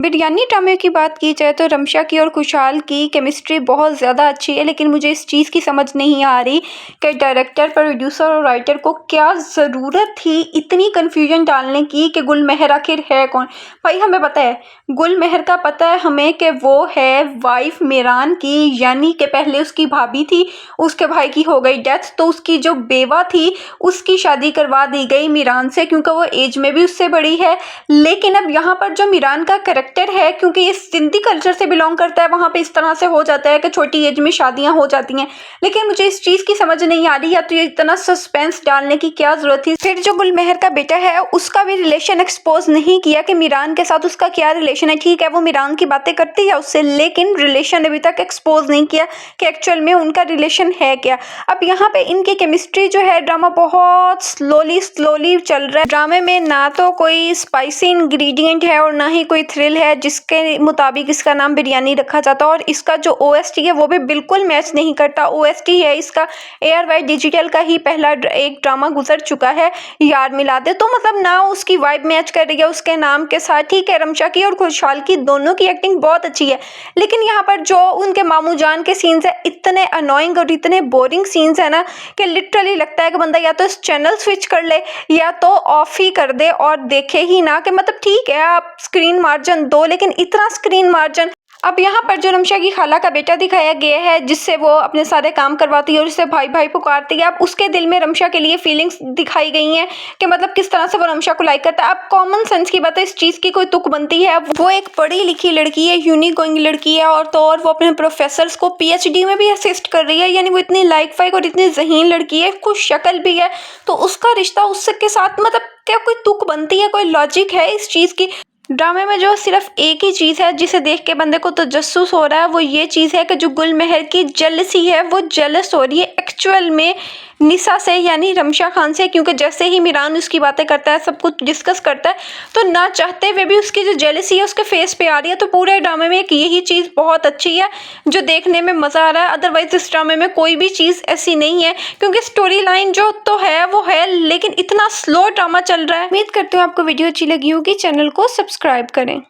बिरयानी ड्रामे की बात की जाए तो रमशा की और खुशहाल की केमिस्ट्री बहुत ज़्यादा अच्छी है, लेकिन मुझे इस चीज़ की समझ नहीं आ रही कि डायरेक्टर, प्रोड्यूसर और राइटर को क्या ज़रूरत थी इतनी कन्फ्यूजन डालने की कि गुलमहर आखिर है कौन। भाई हमें पता है, गुलमहर का पता है हमें कि वो है वाइफ मीरान की, यानी कि पहले उसकी भाभी थी, उसके भाई की हो गई डेथ, तो उसकी जो बेवा थी उसकी शादी करवा दी गई मीरान से, क्योंकि वो एज में भी उससे बड़ी है। लेकिन अब यहाँ पर जो मीरान का कैरेक्टर है, क्योंकि ये सिंधी कल्चर से बिलोंग करता है, वहाँ पे इस तरह से हो जाता है कि छोटी एज में शादियां हो जाती हैं। लेकिन मुझे इस चीज़ की समझ नहीं आ रही, या तो ये इतना सस्पेंस डालने की क्या ज़रूरत थी। फिर जो गुलमहर का बेटा है उसका भी रिलेशन एक्सपोज नहीं किया कि मीरान के साथ उसका क्या रिलेशन है। ठीक है, वो मीरान की बातें करती है उससे, लेकिन रिलेशन अभी तक एक्सपोज नहीं किया कि एक्चुअल में उनका रिलेशन है क्या। अब यहाँ पे इनकी केमिस्ट्री जो है, ड्रामा बहुत स्लोली चल रहा है। ड्रामे में ना तो कोई स्पाइसी इंग्रेडिएंट है और ना ही कोई थ्रिल है, जिसके मुताबिक इसका नाम बिरयानी रखा जाता, और इसका जो ओएसटी है वो भी बिल्कुल मैच नहीं करता। ओएसटी है इसका एयर वाई डिजिटल का ही पहला एक ड्रामा गुजर चुका है, यार मिला दे, तो मतलब ना उसकी वाइब मैच कर रही है उसके नाम के साथ। ठीक है, रमशा की और खुशहाल की दोनों की एक्टिंग बहुत अच्छी है, लेकिन यहाँ पर जो उनके मामू जान के सीन्स है इतने अनोइंग और इतने बोरिंग सीन्स है ना कि लिटरली लगता है कि बंदा या तो इस चैनल स्विच कर ले या तो ऑफ ही कर दे और देखे ही ना। कि मतलब ठीक है आप स्क्रीन मार्जिन दो, लेकिन इतना स्क्रीन मार्जिन। अब यहाँ पर जो रमशा की खाला का बेटा दिखाया गया है, जिससे वो अपने सारे काम करवाती है और उससे भाई भाई पुकारती है, अब उसके दिल में रमशा के लिए फीलिंग्स दिखाई गई हैं कि मतलब किस तरह से वो रमशा को लाइक करता है। अब कॉमन सेंस की बात है, इस चीज़ की कोई तुक बनती है। वो एक पढ़ी लिखी लड़की है, यूनिक गोइंग लड़की है, और तो और वो अपने प्रोफेसर्स को पीएचडी में भी असिस्ट कर रही है, यानी वो इतनी लाइक फाइक और इतनी ज़हीन लड़की है, कुछ शक्ल भी है, तो उसका रिश्ता उसके साथ मतलब क्या कोई तुक बनती है, कोई लॉजिक है इस चीज़ की। ड्रामे में जो सिर्फ एक ही चीज़ है जिसे देख के बंदे को तजस्सुस हो रहा है, वो ये चीज़ है कि जो गुलमहर की जेलसी है वो जेलस हो रही है एक्चुअल में निसा से, यानी रमशा खान से, क्योंकि जैसे ही मीरान उसकी बातें करता है, सब कुछ डिस्कस करता है, तो ना चाहते हुए भी उसकी जो जेलसी है उसके फेस पे आ रही है। तो पूरे ड्रामे में एक यही चीज़ बहुत अच्छी है जो देखने में मज़ा आ रहा है। अदरवाइज इस ड्रामे में कोई भी चीज़ ऐसी नहीं है, क्योंकि स्टोरी लाइन जो तो है वो है, लेकिन इतना स्लो ड्रामा चल रहा है। उम्मीद करती हूँ आपको वीडियो अच्छी लगी होगी, चैनल को सब्सक्राइब करें।